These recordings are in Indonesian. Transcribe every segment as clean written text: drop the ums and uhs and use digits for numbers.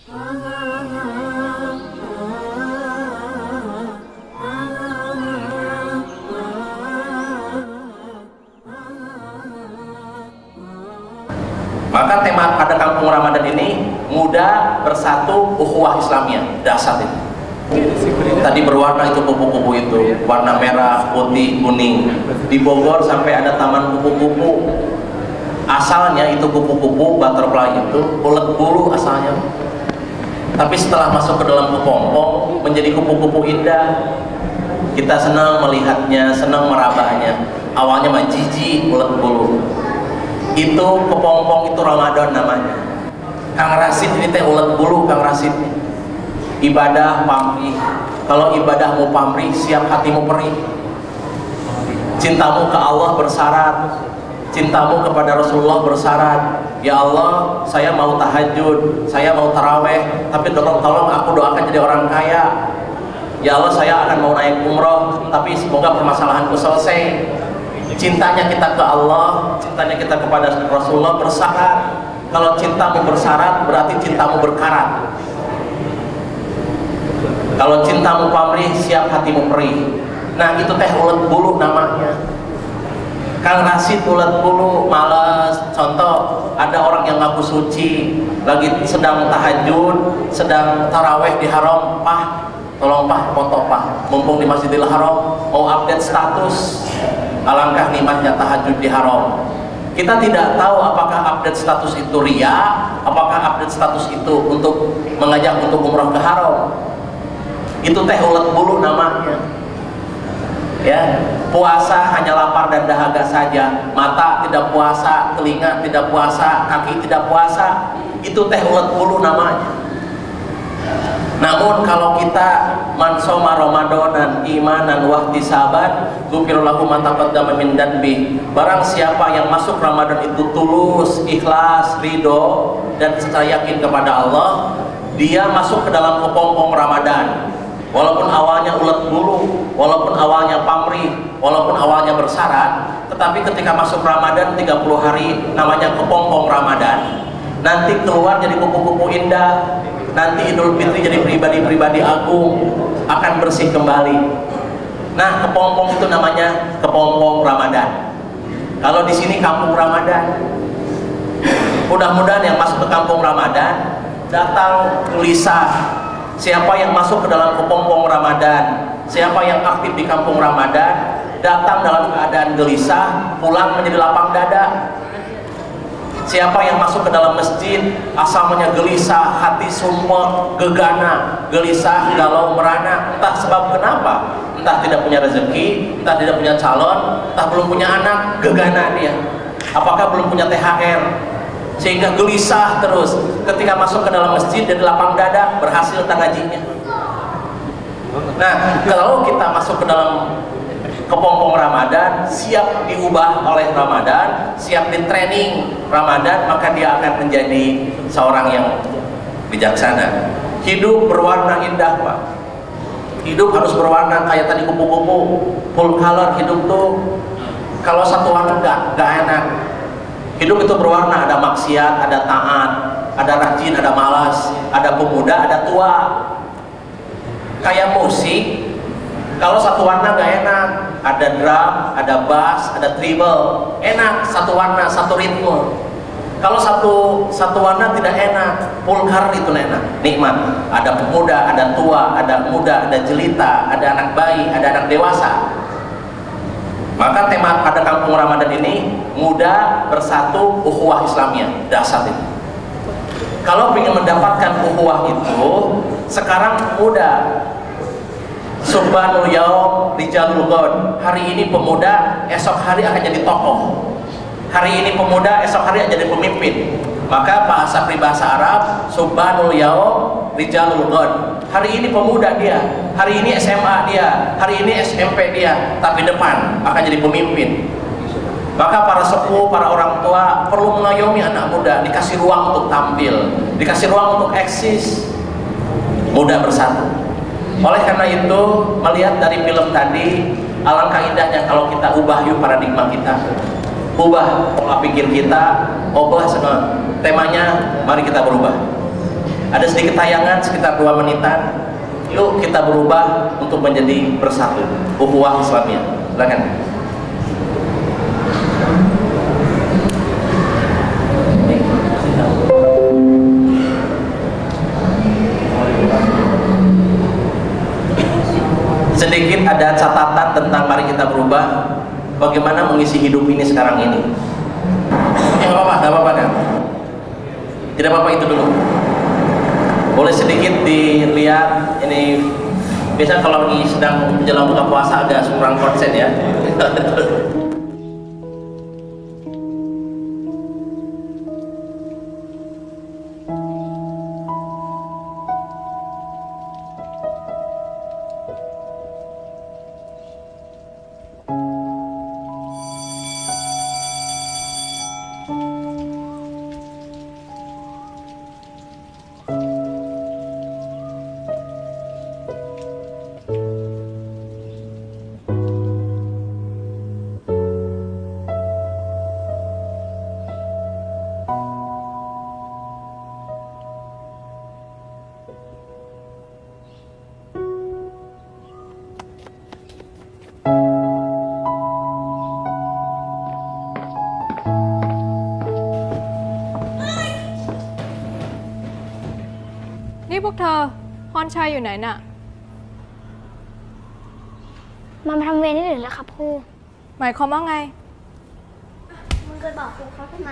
Maka tema pada kampung Ramadan ini muda bersatu ukhuwah Islamiyah, dahsyat itu. Tadi berwarna itu kupu-kupu itu, warna merah, putih, kuning. Di Bogor sampai ada taman kupu-kupu. Asalnya itu kupu-kupu butterfly itu ulet bulu asalnya. Tapi setelah masuk ke dalam kepompong menjadi kupu-kupu indah. Kita senang melihatnya, senang merabahnya. Awalnya mah jijik ulet bulu. Itu kepompong itu Ramadan namanya. Kang Rasid ini teh ulet bulu Kang Rasid. Ibadah pamrih. Kalau ibadahmu pamrih, siap hatimu perih. Cintamu ke Allah bersyarat. Cintamu kepada Rasulullah bersyarat. Ya Allah, saya mau tahajud, saya mau taraweh, tapi tolong aku doakan jadi orang kaya. Ya Allah, saya akan mau naik umroh, tapi semoga permasalahanku selesai. Cintanya kita ke Allah, cintanya kita kepada Rasulullah bersyarat. Kalau cintamu bersyarat, berarti cintamu berkarat. Kalau cintamu pamrih, siap hatimu perih. Nah, itu teh ulet bulu namanya. Kang Rasid ulet bulu, malas. Contoh, ada orang yang ngaku suci, lagi sedang tahajud, sedang taraweh di haram, Pah, tolong Pah, foto Pah, mumpung di Masjidil Haram, mau update status. Alangkah nikmatnya tahajud di haram. Kita tidak tahu apakah update status itu ria, apakah update status itu untuk mengajak untuk umrah ke haram. Itu teh ulet bulu namanya. Ya, puasa hanya lapar dan dahaga saja. Mata tidak puasa, telinga tidak puasa, kaki tidak puasa. Itu teh ulet bulu namanya. Namun kalau kita mansoma Ramadan imanan wahtisaban ghufira lahu ma taqaddama min dzanbi. Barang siapa yang masuk Ramadan itu tulus, ikhlas, ridho dan secara yakin kepada Allah, dia masuk ke dalam kepompong Ramadan. Walaupun awalnya ulet bulu, walaupun awalnya pamrih, walaupun awalnya bersyarat, tetapi ketika masuk Ramadan 30 hari namanya kepompong Ramadan. Nanti keluar jadi kupu-kupu indah. Nanti Idul Fitri jadi pribadi-pribadi agung, akan bersih kembali. Nah, kepompong itu namanya kepompong Ramadan. Kalau di sini kampung Ramadan, mudah-mudahan yang masuk ke kampung Ramadan datang gelisah. Siapa yang masuk ke dalam kepompong Ramadan, siapa yang aktif di kampung Ramadan, datang dalam keadaan gelisah, pulang menjadi lapang dada. Siapa yang masuk ke dalam masjid asalnya gelisah, hati sumpah, gegana, gelisah, galau, merana, entah sebab kenapa, entah tidak punya rezeki, entah tidak punya calon, entah belum punya anak, gegana dia. Apakah belum punya THR, sehingga gelisah terus. Ketika masuk ke dalam masjid dan lapang dada, berhasil tangajinya. Nah, kalau kita masuk ke dalam kepompong Ramadan, siap diubah oleh Ramadan, siap di training Ramadan, maka dia akan menjadi seorang yang bijaksana. Hidup berwarna indah, Pak. Hidup harus berwarna kayak tadi kupu-kupu, full color hidup tuh. Kalau satu warna nggak enak. Hidup itu berwarna, ada maksiat, ada taat, ada rajin, ada malas, ada pemuda, ada tua. Kayak musik, kalau satu warna gak enak, ada drum, ada bass, ada treble, enak satu warna, satu ritme. Kalau satu warna tidak enak, pulkar itu enak, nikmat. Ada pemuda, ada tua, ada muda, ada jelita, ada anak bayi, ada anak dewasa. Maka tema pada kampung Ramadan ini muda bersatu ukhuwah Islamiyah, dahsyat itu. Kalau ingin mendapatkan ukhuwah itu, sekarang muda. Subhanul yaum rijalul ghad. Hari ini pemuda, esok hari akan jadi tokoh. Hari ini pemuda, esok hari akan jadi pemimpin. Maka bahasa peribahasa Arab, Subhanul yaum rijalul ghad. Hari ini pemuda dia, hari ini SMA dia, hari ini SMP dia, tapi depan akan jadi pemimpin. Maka para sepuh, para orang tua perlu mengayomi anak muda, dikasih ruang untuk tampil, dikasih ruang untuk eksis. Muda bersatu. Oleh karena itu, melihat dari film tadi, alangkah indahnya kalau kita ubah yuk paradigma kita, ubah pola pikir kita, ubah semua temanya, mari kita berubah. Ada sedikit tayangan sekitar 2 menitan. Yuk kita berubah untuk menjadi bersatu. Ukhuwah Islamiyah. Silakan. Sedikit ada catatan tentang mari kita berubah, bagaimana mengisi hidup ini sekarang ini. Nggak apa-apa kan? Tidak apa-apa itu dulu. Boleh sedikit dilihat ini. Biasa kalau lagi sedang menjelang buka puasa agak kurang konsen ya.นี่พวกเธอพรชัยอยู่ไหนน่ะมาทำเวรนี่หรือแล้วครับครูหมายความว่าไงมึงเคยบอกครูเขาทำไม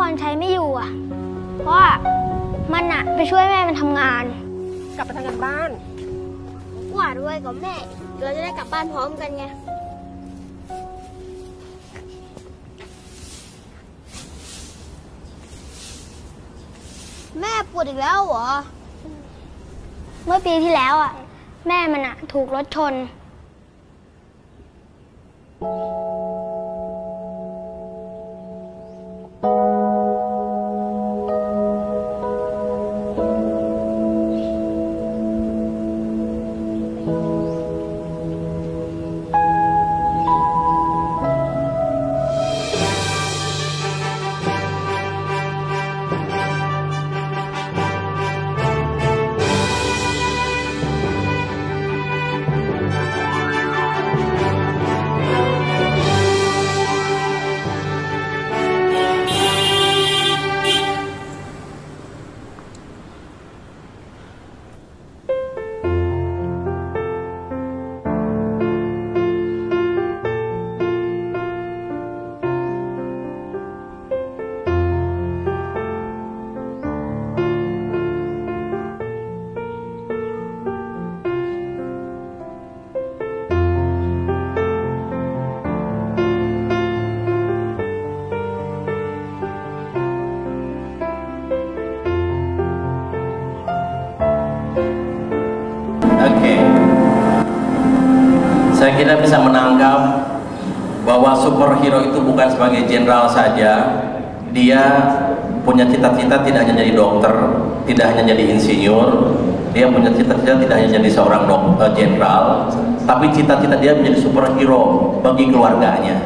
พรชัยไม่อยู่อ่ะเพราะว่ามันอ่ะไปช่วยแม่มันทำงานกลับไปทำงานบ้านกว่าด้วยกับแม่เราจะได้กลับบ้านพร้อมกันไงแม่ปวดอีกแล้วเหรอเมื่อปีที่แล้วอ่ะแม่มันอ่ะถูกรถชนSaya kira bisa menangkap bahwa superhero itu bukan sebagai jenderal saja. Dia punya cita-cita tidak hanya jadi dokter, tidak hanya jadi insinyur. Dia punya cita-cita tidak hanya jadi seorang jenderal, tapi cita-cita dia menjadi superhero bagi keluarganya,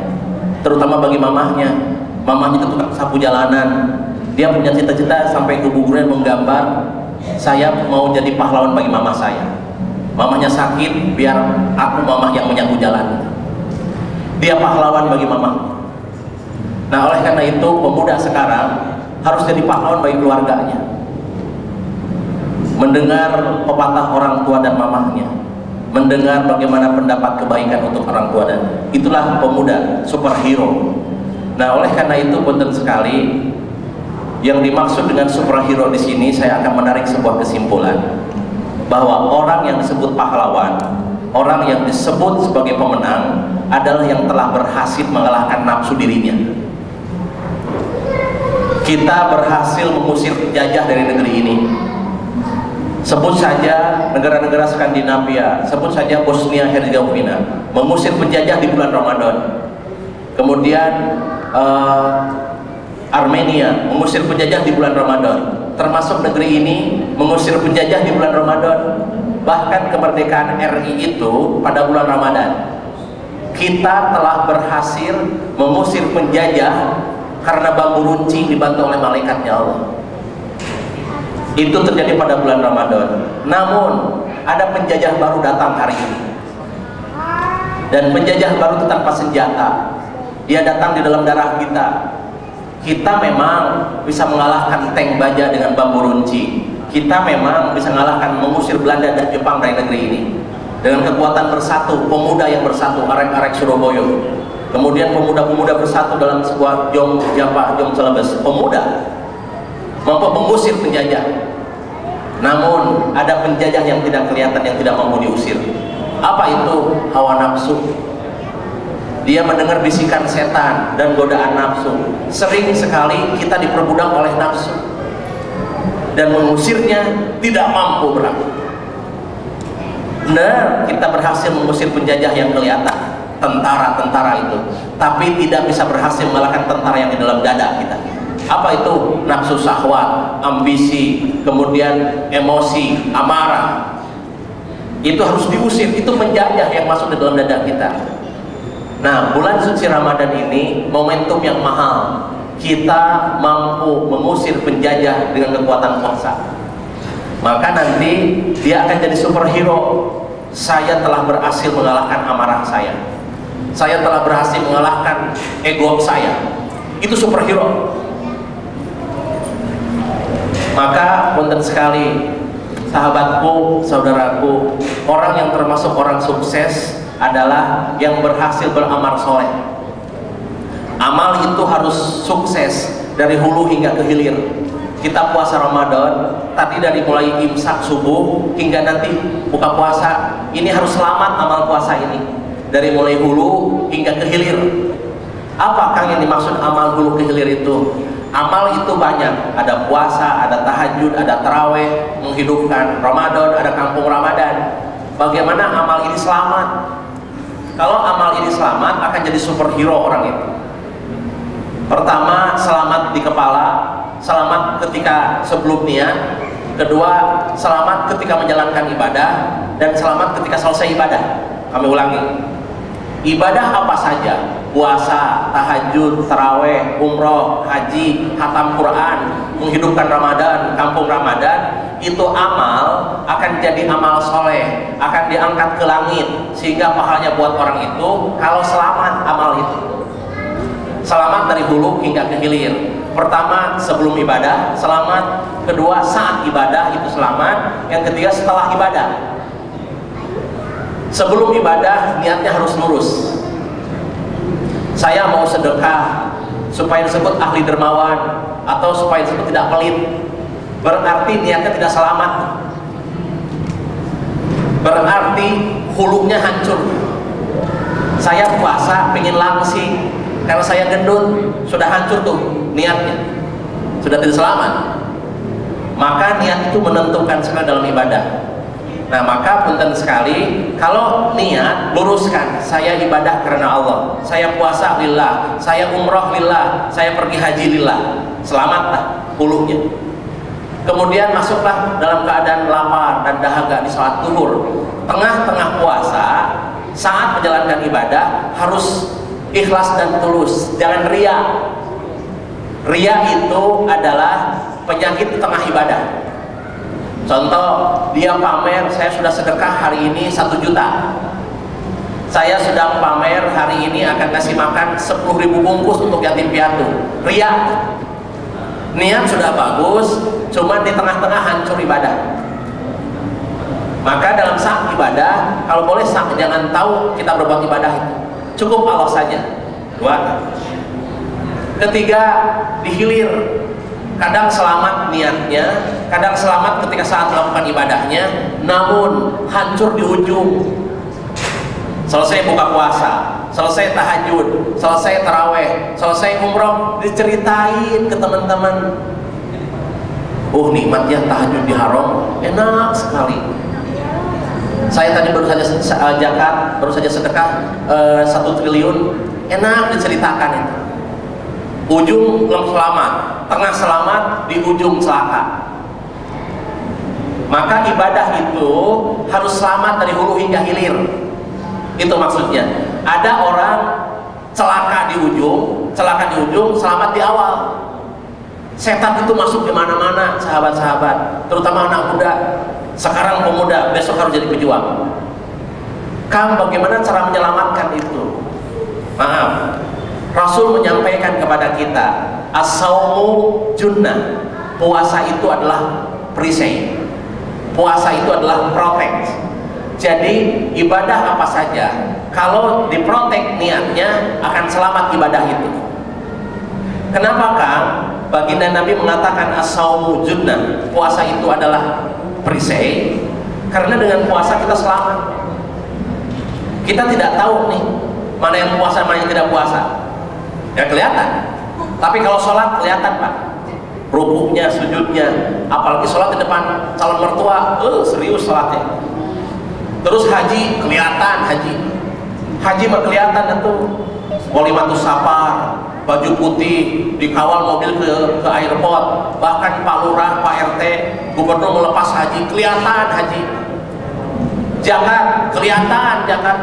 terutama bagi mamahnya. Mamahnya itu tukang sapu jalanan. Dia punya cita-cita sampai ke guguran menggambar, saya mau jadi pahlawan bagi mama saya. Mamanya sakit, biar aku mamah yang menyapu jalan. Dia pahlawan bagi mamah. Nah, oleh karena itu pemuda sekarang harus jadi pahlawan bagi keluarganya. Mendengar pepatah orang tua dan mamahnya, mendengar bagaimana pendapat kebaikan untuk orang tua, dan itulah pemuda superhero. Nah, oleh karena itu penting sekali yang dimaksud dengan superhero di sini. Saya akan menarik sebuah kesimpulan bahwa orang yang disebut pahlawan, orang yang disebut sebagai pemenang adalah yang telah berhasil mengalahkan nafsu dirinya. Kita berhasil mengusir penjajah dari negeri ini. Sebut saja negara-negara Skandinavia, sebut saja Bosnia Herzegovina, mengusir penjajah di bulan Ramadan. Kemudian Armenia mengusir penjajah di bulan Ramadan. Termasuk negeri ini mengusir penjajah di bulan Ramadan. Bahkan kemerdekaan RI itu pada bulan Ramadan. Kita telah berhasil mengusir penjajah karena bambu runcing dibantu oleh malaikatnya Allah. Itu terjadi pada bulan Ramadan. Namun ada penjajah baru datang hari ini, dan penjajah baru itu tanpa senjata. Dia datang di dalam darah kita. Kita memang bisa mengalahkan tank baja dengan bambu runcing. Kita memang bisa mengalahkan, mengusir Belanda dan Jepang dari negeri ini dengan kekuatan bersatu, pemuda yang bersatu, arek-arek Surabaya. Kemudian pemuda-pemuda bersatu dalam sebuah jom japa, jom celebes. Pemuda mampu mengusir penjajah. Namun ada penjajah yang tidak kelihatan, yang tidak mampu diusir. Apa itu? Hawa nafsu. Dia mendengar bisikan setan dan godaan nafsu. Sering sekali kita diperbudak oleh nafsu dan mengusirnya tidak mampu berlaku. Benar, kita berhasil mengusir penjajah yang kelihatan, tentara-tentara itu, tapi tidak bisa berhasil mengalahkan tentara yang di dalam dada kita. Apa itu? Nafsu syahwat, ambisi, kemudian emosi, amarah. Itu harus diusir. Itu penjajah yang masuk di dalam dada kita. Nah, bulan suci Ramadan ini momentum yang mahal. Kita mampu mengusir penjajah dengan kekuatan puasa. Maka nanti dia akan jadi superhero. Saya telah berhasil mengalahkan amarah saya. Saya telah berhasil mengalahkan ego saya. Itu superhero. Maka punten sekali sahabatku, saudaraku, orang yang termasuk orang sukses adalah yang berhasil beramal soleh. Amal itu harus sukses dari hulu hingga ke hilir. Kita puasa Ramadan, tadi dari mulai imsak subuh hingga nanti buka puasa, ini harus selamat amal puasa ini. Dari mulai hulu hingga ke hilir. Apakah yang dimaksud amal hulu ke hilir itu? Amal itu banyak, ada puasa, ada tahajud, ada taraweh, menghidupkan Ramadan, ada kampung Ramadan. Bagaimana amal ini selamat? Kalau amal ini selamat, akan jadi superhero orang itu. Pertama, selamat di kepala, selamat ketika sebelum niat. Kedua, selamat ketika menjalankan ibadah, dan selamat ketika selesai ibadah. Kami ulangi, ibadah apa saja, puasa, tahajud, taraweh, umroh, haji, khatam Quran, menghidupkan Ramadan, kampung Ramadan, itu amal akan jadi amal soleh, akan diangkat ke langit, sehingga pahalanya buat orang itu kalau selamat amal itu. Selamat dari hulu hingga ke hilir. Pertama, sebelum ibadah selamat. Kedua, saat ibadah itu selamat. Yang ketiga, setelah ibadah. Sebelum ibadah niatnya harus lurus. Saya mau sedekah supaya disebut ahli dermawan, atau supaya disebut tidak pelit, berarti niatnya tidak selamat. Berarti hulunya hancur. Saya puasa pengen langsing, karena saya gendut, sudah hancur tuh niatnya, sudah tidak selamat. Maka niat itu menentukan sekali dalam ibadah. Nah, maka punten sekali, kalau niat luruskan, saya ibadah karena Allah, saya puasa lillah, saya umroh lillah, saya pergi haji lillah, selamatlah hulunya. Kemudian masuklah dalam keadaan lapar dan dahaga di saat zuhur. Tengah-tengah puasa, saat menjalankan ibadah harus ikhlas dan tulus, jangan ria. Ria itu adalah penyakit di tengah ibadah. Contoh, dia pamer, saya sudah sedekah hari ini 1 juta. Saya sedang pamer hari ini akan kasih makan 10.000 bungkus untuk yatim piatu. Ria. Niat sudah bagus, cuma di tengah-tengah hancur ibadah. Maka dalam saat ibadah, kalau boleh jangan tahu kita berbuat ibadah itu. Cukup Allah saja. 2. Ketiga, dihilir. Kadang selamat niatnya, kadang selamat ketika saat melakukan ibadahnya, namun hancur di ujung. Selesai buka puasa, selesai tahajud, selesai taraweh, selesai umroh, diceritain ke teman-teman. Nikmatnya tahajud di haram enak sekali. Saya tadi baru saja zakat, baru saja sedekah 1 triliun, enak diceritakan itu. Ujung selamat, tengah selamat, di ujung celaka. Maka ibadah itu harus selamat dari hulu hingga hilir. Itu maksudnya. Ada orang celaka di ujung, selamat di awal. Setan itu masuk di mana-mana, sahabat-sahabat, terutama anak muda. Sekarang pemuda, besok harus jadi pejuang. Bagaimana cara menyelamatkan itu? Maaf, Rasul menyampaikan kepada kita, as-saumu junnah. Puasa itu adalah perisai. Puasa itu adalah protect. Jadi ibadah apa saja, kalau diprotek niatnya, akan selamat ibadah itu. Kenapa Kang? Baginda Nabi mengatakan as-saumu junnah, puasa itu adalah perisai, karena dengan puasa kita selamat. Kita tidak tahu nih mana yang puasa, mana yang tidak puasa. Ya kelihatan. Tapi kalau sholat kelihatan Pak, rukuknya, sujudnya, apalagi sholat di depan calon mertua, serius sholatnya. Terus haji kelihatan, haji mah kelihatan itu walimatus safar, baju putih, dikawal mobil ke airport, bahkan Pak Lurah, Pak RT, gubernur melepas haji, kelihatan haji. Zakat kelihatan, zakat.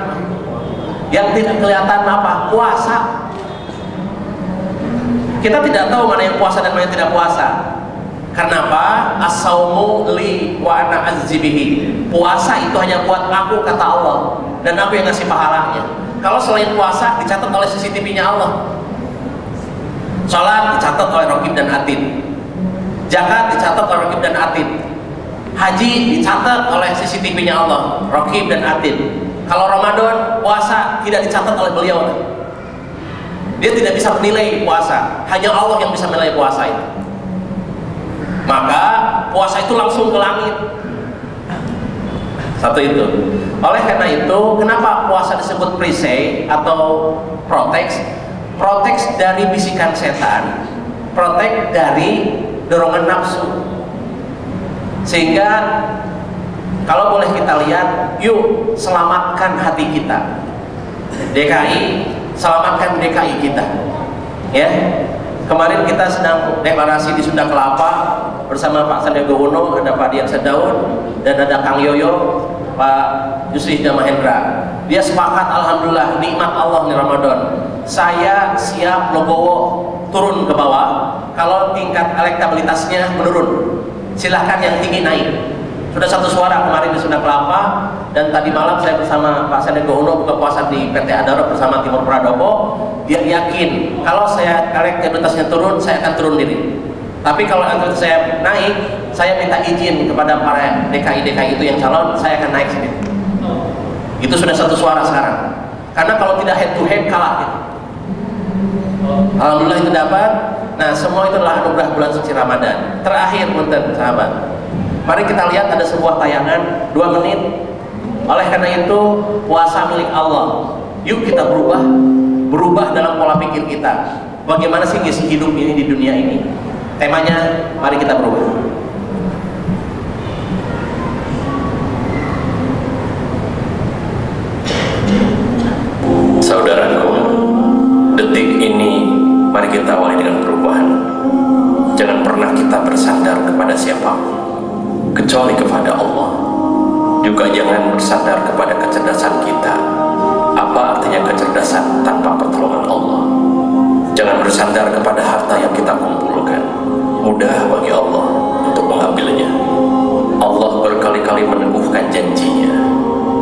Yang tidak kelihatan apa? Puasa. Kita tidak tahu mana yang puasa dan mana yang tidak puasa. Karena apa? As-saumu li wa ana azzibihi. Puasa itu hanya buat aku, kata Allah, dan aku yang ngasih pahalanya. Kalau selain puasa dicatat oleh CCTV-nya Allah. Salat dicatat oleh Raqib dan Atid. Zakat dicatat oleh Raqib dan Atid. Haji dicatat oleh CCTV-nya Allah, Raqib dan Atid. Kalau Ramadan, puasa tidak dicatat oleh beliau. Dia tidak bisa menilai puasa, hanya Allah yang bisa menilai puasa itu. Maka puasa itu langsung ke langit. Satu itu. Oleh karena itu, kenapa puasa disebut perisai atau proteks? Proteks dari bisikan setan, proteks dari dorongan nafsu. Sehingga kalau boleh kita lihat, yuk selamatkan hati kita. DKI, selamatkan DKI kita. Ya. Kemarin kita sedang deklarasi di Sunda Kelapa bersama Pak Sandiaga Uno, ada Pak Dian Sedaun, dan ada Kang Yoyo, Pak Yusri Mahendra. Dia sepakat, alhamdulillah, nikmat Allah di Ramadan. Saya siap legowo turun ke bawah kalau tingkat elektabilitasnya menurun. Silahkan yang tinggi naik. Sudah satu suara kemarin di Sunda Kelapa, dan tadi malam saya bersama Pak Sandiaga Uno buka puasa di PT Adaro bersama Timur Pradopo. Dia yakin kalau saya elektabilitasnya turun, saya akan turun diri. Tapi kalau elektabilitas saya naik, saya minta izin kepada para DKI itu yang calon, saya akan naik sedikit. Itu sudah satu suara sekarang. Karena kalau tidak head to head kalah gitu. Alhamdulillah itu dapat. Nah, semua itu adalah anugerah bulan suci Ramadan. Terakhir, punten sahabat, mari kita lihat ada sebuah tayangan 2 menit. Oleh karena itu, puasa milik Allah. Yuk kita berubah dalam pola pikir kita. Bagaimana sih ngisi hidup ini di dunia ini? Temanya, mari kita berubah. Saudaraku, detik ini mari kita awali dengan perubahan. Jangan pernah kita bersandar kepada siapapun kecuali kepada Allah. Juga jangan bersandar kepada kecerdasan kita. Apa artinya kecerdasan tanpa pertolongan Allah? Jangan bersandar kepada harta yang kita kumpulkan. Mudah bagi Allah untuk mengambilnya. Allah berkali-kali meneguhkan janjinya,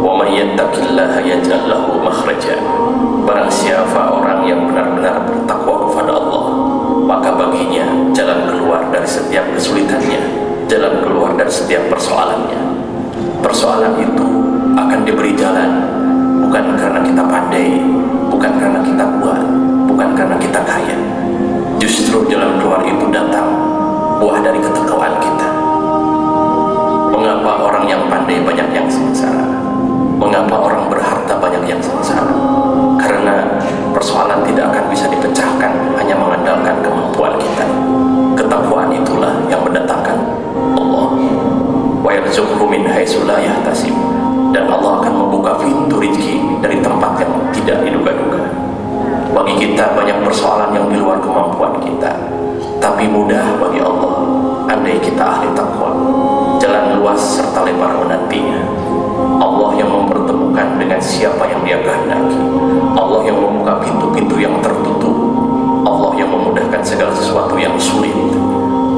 wa may yattaqillaha yaj'al lahu makhraja. Barang siapa orang yang benar-benar bertakwa kepada Allah, maka baginya jalan keluar dari setiap kesulitannya, jalan keluar dari setiap persoalannya. Persoalan itu akan diberi jalan, bukan karena kita pandai, bukan karena kita kuat, bukan karena kita kaya. Justru jalan keluar itu datang buah dari ketakwaan kita. Mengapa orang yang pandai banyak yang sengsara? Mengapa orang berharta banyak yang sengsara? Karena persoalan tidak akan bisa dipecahkan hanya mengandalkan kemampuan kita. Ketakwaan itulah yang mendatangkan yarzuqhu min haitsu la yahtasib, dan Allah akan membuka pintu rezeki dari tempat yang tidak diduga-duga. Bagi kita banyak persoalan yang di luar kemampuan kita, tapi mudah bagi Allah andai kita ahli takwa. Jalan luas serta lebar menantinya. Allah yang mempertemukan dengan siapa yang Dia kehendaki. Allah yang membuka pintu-pintu yang tertutup. Allah yang memudahkan segala sesuatu yang sulit.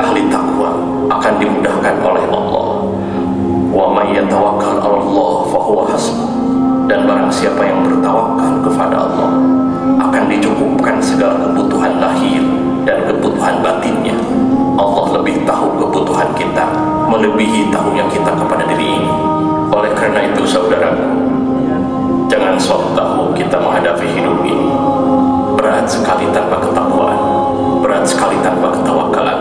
Ahli takwa akan dimudahkan oleh Allah. Wa may yatawakkal 'ala Allah fa huwa hasbuh. Dan barang siapa yang bertawakal kepada Allah akan dicukupkan segala kebutuhan lahir dan kebutuhan batinnya. Allah lebih tahu kebutuhan kita, melebihi tahunya kita kepada diri ini. Oleh karena itu saudaraku, jangan sok tahu kita menghadapi hidup ini. Berat sekali tanpa ketakwaan, berat sekali tanpa ketawakalan.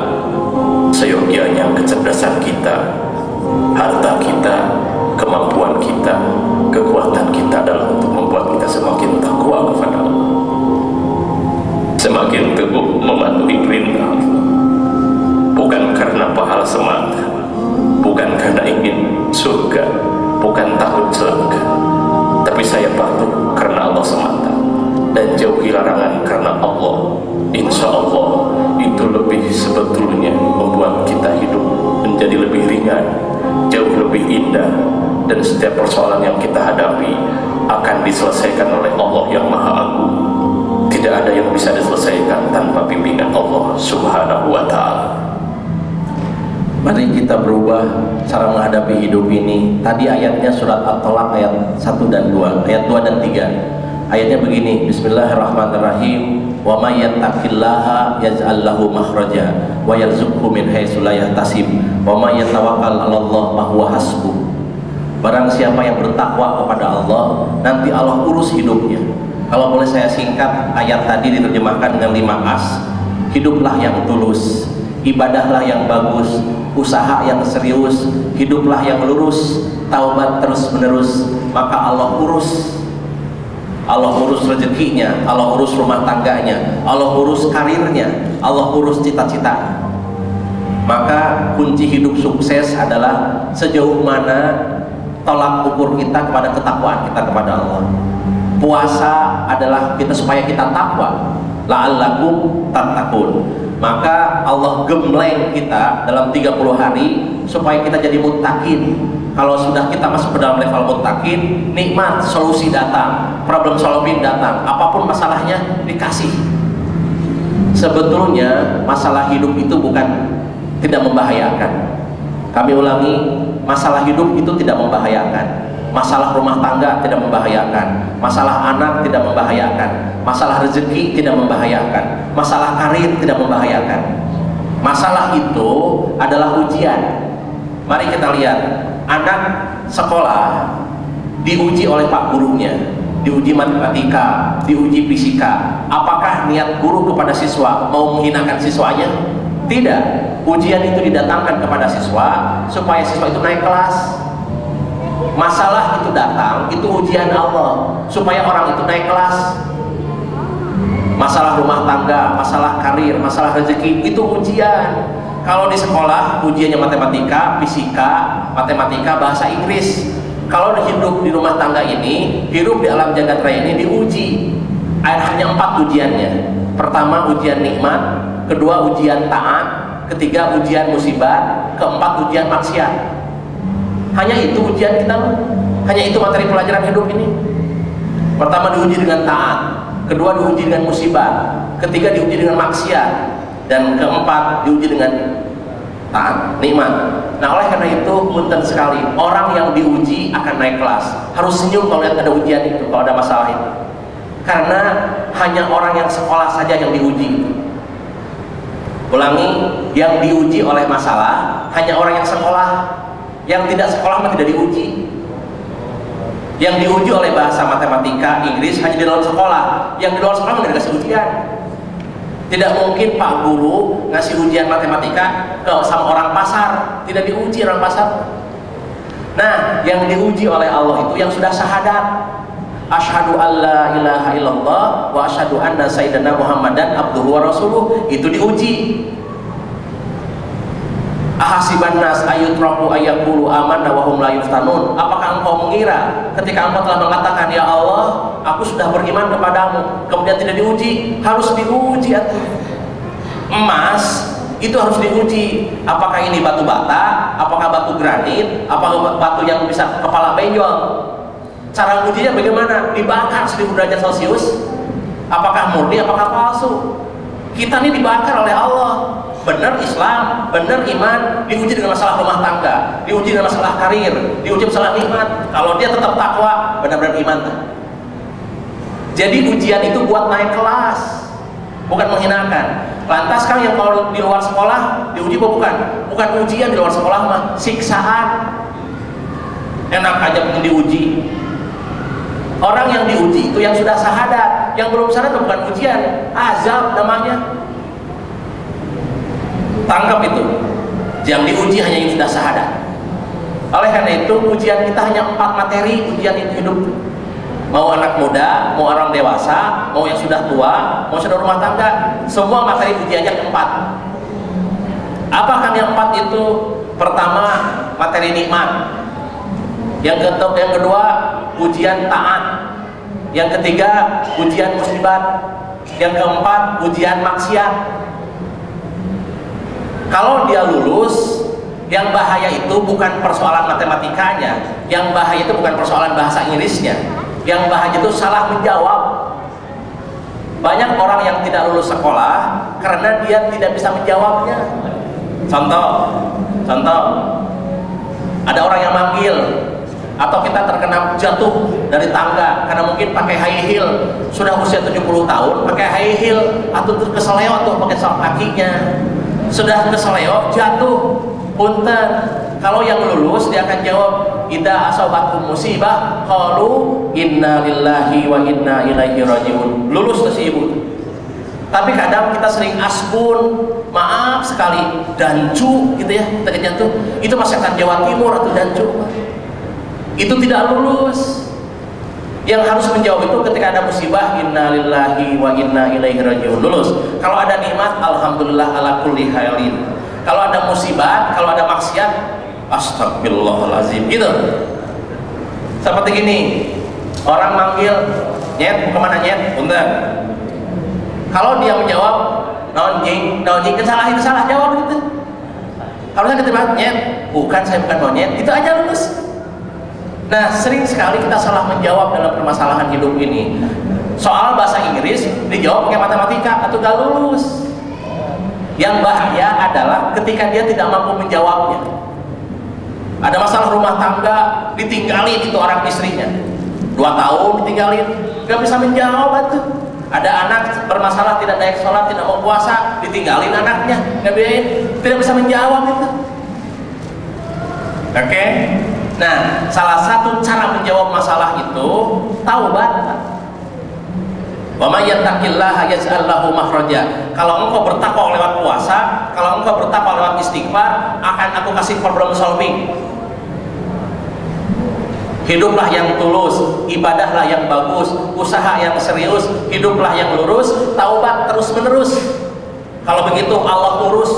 Seyogianya kecerdasan kita, harta kita, kemampuan kita, kekuatan kita adalah untuk membuat kita semakin takwa kepada Allah, semakin teguh mematuhi perintah Allah. Bukan karena pahala semata, bukan karena ingin surga, bukan takut celaka, tapi saya patuh karena Allah semata dan jauhi larangan karena Allah. Insya Allah itu lebih sebetulnya membuat kita hidup menjadi lebih ringan, jauh lebih indah, dan setiap persoalan yang kita hadapi akan diselesaikan oleh Allah yang Maha Agung. Tidak ada yang bisa diselesaikan tanpa bimbingan Allah Subhanahu wa Ta'ala. Mari kita berubah cara menghadapi hidup ini. Tadi ayatnya surat At-Tolak ayat 1 dan 2, ayat 2 dan 3. Ayatnya begini, Bismillahirrahmanirrahim. Wa may yattaqillaha yaj'al lahu makhraja wa yarzuqhu min haitsu la yahtasib wa may yatawakkal 'ala Allah fa huwa hasbuh. Barang siapa yang bertakwa kepada Allah, nanti Allah urus hidupnya. Kalau boleh saya singkat, ayat tadi diterjemahkan dengan 5 as. Hiduplah yang tulus, ibadahlah yang bagus, usaha yang serius, hiduplah yang lurus, taubat terus menerus, maka Allah urus. Allah urus rezekinya, Allah urus rumah tangganya, Allah urus karirnya, Allah urus cita-cita. Maka kunci hidup sukses adalah sejauh mana tolak ukur kita kepada ketakwaan kita kepada Allah. Puasa adalah kita supaya kita takwa, la'allakum tattaqun. Maka Allah gembleng kita dalam 30 hari supaya kita jadi muttaqin. Kalau sudah kita masuk ke dalam level muttaqin, nikmat, solusi datang, problem solving datang, apapun masalahnya dikasih. Sebetulnya masalah hidup itu bukan tidak membahayakan. Kami ulangi, masalah hidup itu tidak membahayakan. Masalah rumah tangga tidak membahayakan, masalah anak tidak membahayakan, masalah rezeki tidak membahayakan, masalah karir tidak membahayakan. Masalah itu adalah ujian. Mari kita lihat, anak sekolah diuji oleh pak gurunya, diuji matematika, diuji fisika. Apakah niat guru kepada siswa mau menghinakan siswanya? Tidak. Ujian itu didatangkan kepada siswa supaya siswa itu naik kelas. Masalah itu datang, itu ujian Allah supaya orang itu naik kelas. Masalah rumah tangga, masalah karir, masalah rezeki, itu ujian. Kalau di sekolah ujiannya matematika, fisika, matematika, bahasa Inggris. Kalau hidup di rumah tangga ini, hidup di alam jagat raya ini diuji. Hanya 4 ujiannya. Pertama ujian nikmat, kedua ujian taat, ketiga ujian musibah, keempat ujian maksiat. Hanya itu ujian kita, hanya itu materi pelajaran hidup ini. Pertama diuji dengan taat, kedua diuji dengan musibah, ketiga diuji dengan maksiat, dan keempat diuji dengan taat, nikmat. Nah oleh karena itu punten sekali, orang yang diuji akan naik kelas. Harus senyum kalau lihat ada ujian itu, kalau ada masalah itu. Karena hanya orang yang sekolah saja yang diuji. Ulangi, yang diuji oleh masalah hanya orang yang sekolah. Yang tidak sekolah mah tidak diuji. Yang diuji oleh bahasa matematika, Inggris hanya di dalam sekolah. Yang di luar sekolah nggak dikasih ujian. Tidak mungkin Pak Guru ngasih ujian matematika ke sama orang pasar, tidak diuji orang pasar. Nah, yang diuji oleh Allah itu yang sudah syahadat. Asyhadu alla ilaha illallah wa asyhadu anna sayyidina Muhammadan abduhu wa rasuluh, itu diuji. Ahasiban nas ayutraku ayyaqulu amanna wa hum la yuftanun. Apakah engkau mengira ketika engkau telah mengatakan ya Allah, aku sudah beriman kepadamu, kemudian tidak diuji? Harus diuji. Emas itu harus diuji. Apakah ini batu bata? Apakah batu granit? Apakah batu yang bisa kepala benjol? Cara ujinya bagaimana? Dibakar 1000 derajat Celcius. Apakah murni? Apakah palsu? Kita ini dibakar oleh Allah. Benar Islam, benar iman, diuji dengan masalah rumah tangga, diuji dengan masalah karir, diuji masalah nikmat. Kalau dia tetap takwa, benar-benar iman. Jadi ujian itu buat naik kelas, bukan menghinakan. Lantas kan yang kalau di luar sekolah diuji bukan? Bukan ujian di luar sekolah mah, siksaan. Enak aja pengen diuji. Orang yang diuji itu yang sudah syahadat, yang belum syahadat bukan ujian, azab namanya. Tangkap itu, yang diuji hanya yang sudah syahadat. Oleh karena itu ujian kita hanya 4 materi ujian itu hidup. Mau anak muda, mau orang dewasa, mau yang sudah tua, mau sudah rumah tangga, semua materi ujiannya 4. Apakah yang 4 itu? Pertama, materi nikmat. Yang kedua, ujian taat. Yang ketiga, ujian musibah. Yang keempat, ujian maksiat. Kalau dia lulus, yang bahaya itu bukan persoalan matematikanya, yang bahaya itu bukan persoalan bahasa Inggrisnya, yang bahaya itu salah menjawab. Banyak orang yang tidak lulus sekolah karena dia tidak bisa menjawabnya. Contoh, ada orang yang manggil, atau kita terkena jatuh dari tangga karena mungkin pakai high heel, sudah usia 70 tahun pakai high heel, atau keseleo tuh pakai sok kakinya, sudah keseleo jatuh, punten. Kalau yang lulus dia akan jawab, idza asabatum musibah qalu inna lillahi wa inna ilaihi rajiun. Lulus tuh si ibu. Tapi kadang kita sering asbun, maaf sekali, dancu gitu ya, kita jatuh. Itu masyarakat Jawa Timur atau dancu. Itu tidak lulus. Yang harus menjawab itu ketika ada musibah, inna lillahi wa inna ilaihi rajiun, lulus. Kalau ada nikmat, alhamdulillah ala kulli halin. Kalau ada musibah, kalau ada maksiat, astagfirullahalazim, gitu. Seperti gini, orang manggil, nyet, kemana nyet? Punten. Kalau dia menjawab, nonjing, itu salah jawab gitu. Kalau saya ketika nyet, bukan, saya bukan monyet, itu aja lulus. Nah, sering sekali kita salah menjawab dalam permasalahan hidup ini. Soal bahasa Inggris dijawab pakai matematika atau gak lulus. Yang bahaya adalah ketika dia tidak mampu menjawabnya. Ada masalah rumah tangga, ditinggalin itu orang istrinya 2 tahun ditinggalin, gak bisa menjawab itu. Ada anak bermasalah, tidak naik sholat, tidak mau puasa, ditinggalin anaknya, tidak bisa menjawab itu. Oke? Nah, salah satu cara menjawab masalah itu taubat. Wa may yattaqillaha yaj'al lahu makhraja. Kalau engkau bertakwa lewat puasa, kalau engkau bertakwa lewat istighfar, akan aku kasih problem solving. Hiduplah yang tulus, ibadahlah yang bagus, usaha yang serius, hiduplah yang lurus, taubat terus menerus. Kalau begitu Allah urus.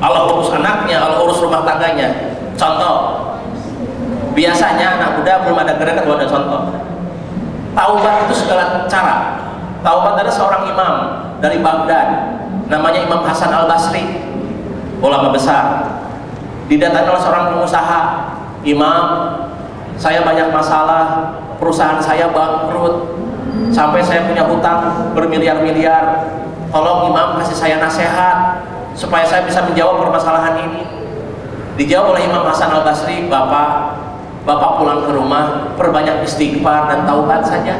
Allah urus anaknya, Allah urus rumah tangganya. Contoh, biasanya anak muda belum ada gerakan, belum ada contoh. Taubat itu segala cara. Taubat ada seorang imam dari Baghdad, namanya Imam Hasan Al-Basri, ulama besar. Didatangi oleh seorang pengusaha, Imam, saya banyak masalah, perusahaan saya bangkrut, sampai saya punya hutang bermiliar-miliar. Tolong Imam kasih saya nasihat supaya saya bisa menjawab permasalahan ini. Dijawab oleh Imam Hasan Al-Basri, Bapak pulang ke rumah, perbanyak istighfar dan taubat saja.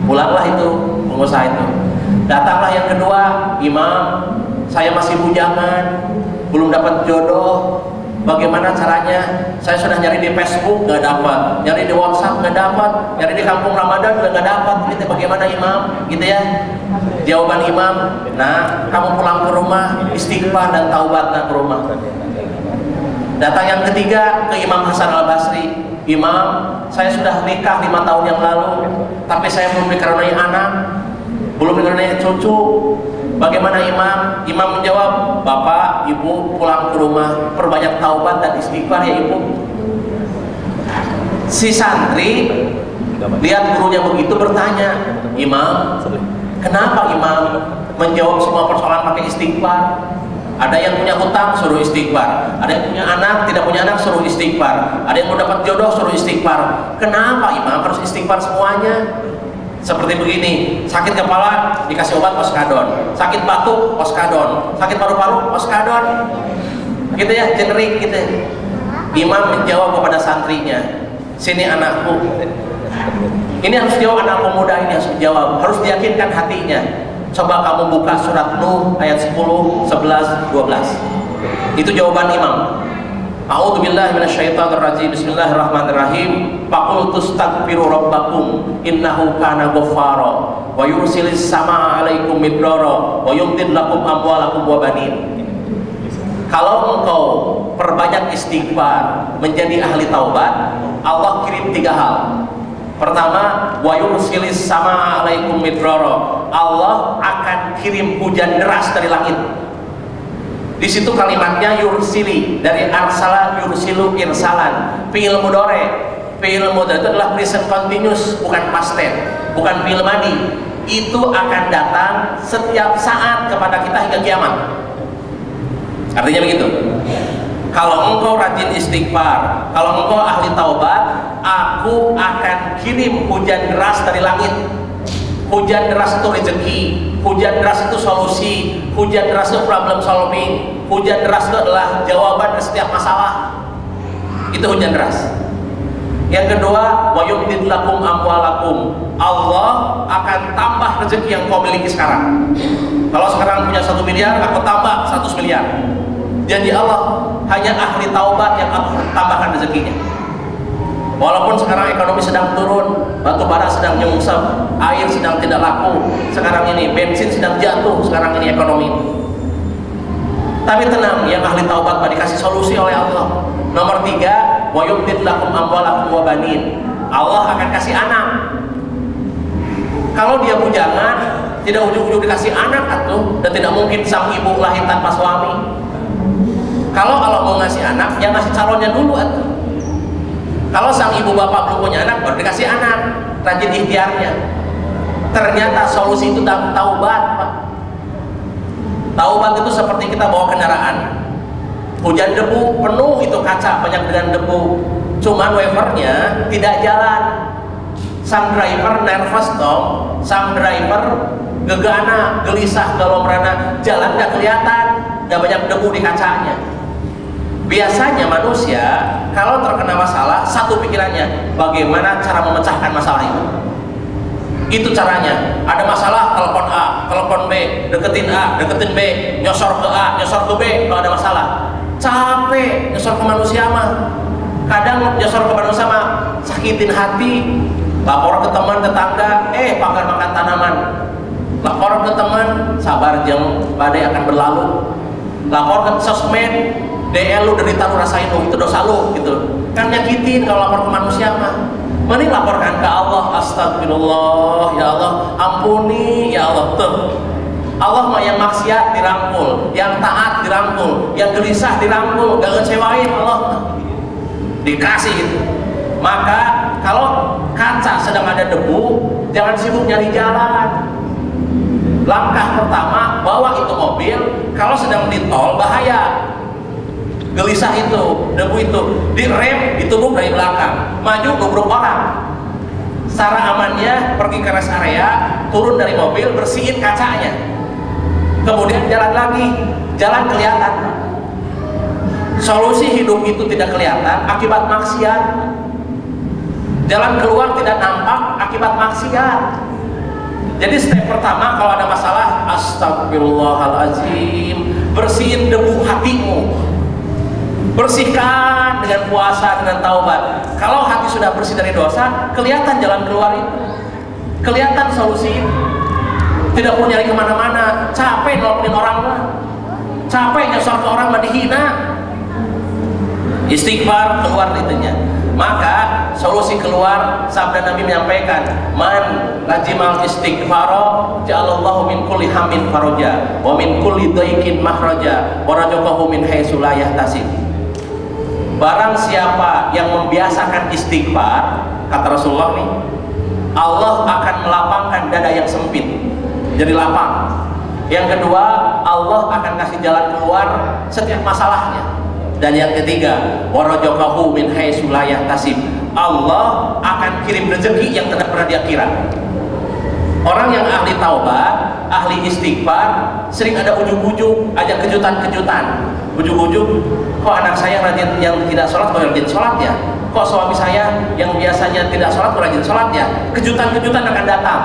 Pulanglah itu pengusaha itu. Datanglah yang kedua, Imam, saya masih bujangan, belum dapat jodoh. Bagaimana caranya? Saya sudah nyari di Facebook nggak dapat, nyari di WhatsApp nggak dapat, nyari di kampung Ramadan juga nggak dapat. Gitu, bagaimana Imam? Gitu ya. Jawaban Imam, nah kamu pulang ke rumah, istighfar dan taubat ke rumah. Datang yang ketiga ke Imam Hasan Al-Basri, Imam, saya sudah nikah 5 tahun yang lalu, tapi saya belum dikaruniai anak, belum dikaruniai cucu. Bagaimana imam? Imam menjawab, bapak, ibu pulang ke rumah, perbanyak taubat dan istighfar ya ibu. Si santri lihat gurunya begitu bertanya, imam, kenapa imam menjawab semua persoalan pakai istighfar? Ada yang punya hutang suruh istighfar, ada yang punya anak tidak punya anak suruh istighfar, ada yang mau dapat jodoh suruh istighfar. Kenapa imam harus istighfar semuanya? Seperti begini, sakit kepala dikasih obat oskadon, sakit batuk oskadon, sakit paru-paru oskadon, gitu ya, generik gitu. Imam menjawab kepada santrinya, sini anakku, ini harus jawab, anak pemuda ini harus menjawab, harus diyakinkan hatinya. Coba kamu buka surat Nuh ayat 10, 11, 12. Itu jawaban imam. A'udzubillahi minasyaitonirrajim. Bismillahirrahmanirrahim. Faqul tastaghfiru rabbakum innahu kana ghaffara wa yursilis samaa 'alaikum midrara wa yumdid lakum amwalakum wa banin. Kalau engkau perbanyak istighfar, menjadi ahli taubat, Allah kirim 3 hal. Pertama, wa yursilis samaa 'alaikum midrara. Allah akan kirim hujan deras dari langit. Di situ kalimatnya yursili, dari arsala yursilu irsalan, fi'il mudhari. Fi'il mudhari itu adalah present continuous, bukan past tense, bukan fi'il madhi. Itu akan datang setiap saat kepada kita hingga kiamat. Artinya begitu. Kalau engkau rajin istighfar, kalau engkau ahli taubat, aku akan kirim hujan deras dari langit. Hujan deras itu rezeki, hujan deras itu solusi, hujan deras itu problem solving, hujan deras itu adalah jawaban dari setiap masalah. Itu hujan deras. Yang kedua, wa yumdid lakum amwalakum. Allah akan tambah rezeki yang kau miliki sekarang. Kalau sekarang punya 1 miliar, aku tambah 100 miliar. Janji Allah, hanya ahli taubat yang aku tambahkan rezekinya. Walaupun sekarang ekonomi sedang turun, batu bara sedang nyungsep, air sedang tidak laku, sekarang ini bensin sedang jatuh, sekarang ini ekonomi. Tapi tenang, yang ahli taubat dikasih solusi oleh Allah. Nomor 3, wa yumdid lakum amwalakum wa banin. Allah akan kasih anak. Kalau dia bujangan, tidak ujung-ujung dikasih anak atuh, dan tidak mungkin sang ibu lahir tanpa suami. Kalau Allah mau ngasih anak, yang ngasih calonnya dulu atuh. Kalau sang ibu bapak belum punya anak, baru dikasih anak, rajin ikhtiarnya. Ternyata solusi itu taubat, Pak. Taubat itu seperti kita bawa kendaraan, hujan debu, penuh itu kaca banyak dengan debu, cuman wipernya tidak jalan. Sang driver nervous dong, sang driver gegana, gelisah, galau merana, jalan gak kelihatan, gak banyak debu di kacanya. Biasanya manusia kalau terkena masalah, satu pikirannya, bagaimana cara memecahkan masalah itu. Itu caranya. Ada masalah, telepon A, telepon B, deketin A, deketin B, nyosor ke A, nyosor ke B kalau ada masalah. Capek nyosor ke manusia mah. Kadang nyosor ke manusia mah sakitin hati. Lapor ke teman tetangga, pakar makan tanaman. Lapor ke teman, sabar jeng, badai akan berlalu. Lapor ke sosmed, DL lu derita lu rasain lu, itu dosa lu gitu. Kan nyakitin kalau lapor ke manusia mah. Mending laporkan ke Allah, astagfirullah, ya Allah, ampuni, ya Allah. Tuh. Allah mah yang maksiat dirangkul, yang taat dirangkul, yang gelisah dirangkul, gak ngecewain Allah. Dikasih gitu. Maka kalau kaca sedang ada debu, jangan sibuk nyari jalan. Langkah pertama, bawa itu mobil, kalau sedang di tol bahaya. Gelisah itu, debu itu, direm, ditubruk dari belakang, maju nubruk orang. Cara amannya, pergi ke rest area, turun dari mobil, bersihin kacanya, kemudian jalan lagi, jalan kelihatan. Solusi hidup itu tidak kelihatan akibat maksiat. Jalan keluar tidak nampak akibat maksiat. Jadi step pertama kalau ada masalah, astagfirullahaladzim, bersihin debu hatimu. Bersihkan dengan puasa, dengan taubat. Kalau hati sudah bersih dari dosa, kelihatan jalan keluar itu, kelihatan solusi itu. Tidak perlu nyari kemana-mana. Capek nolongin orang mah, capek nyosor ke orang mah dihina. Istighfar keluar itunya. Maka solusi keluar, sabda Nabi menyampaikan, man lajimal istighfaro ja'alallahu min kulli hammin faraja wa min kulli dhaiqin mahraja wa razaqahu min haitsu la yahtasib. Barang siapa yang membiasakan istighfar, kata Rasulullah nih, Allah akan melapangkan dada yang sempit jadi lapang. Yang kedua, Allah akan kasih jalan keluar setiap masalahnya. Dan yang ketiga, warajaqahu min haitsu la yahtasib. Allah akan kirim rezeki yang tidak pernah dia kira. Orang yang ahli taubat, ahli istighfar, sering ada ujung-ujung, ada kejutan-kejutan. Ujung-ujung, kok anak saya rajin yang tidak sholat kok rajin sholat ya? Kok suami saya yang biasanya tidak sholat kok rajin sholat ya? Kejutan-kejutan akan datang.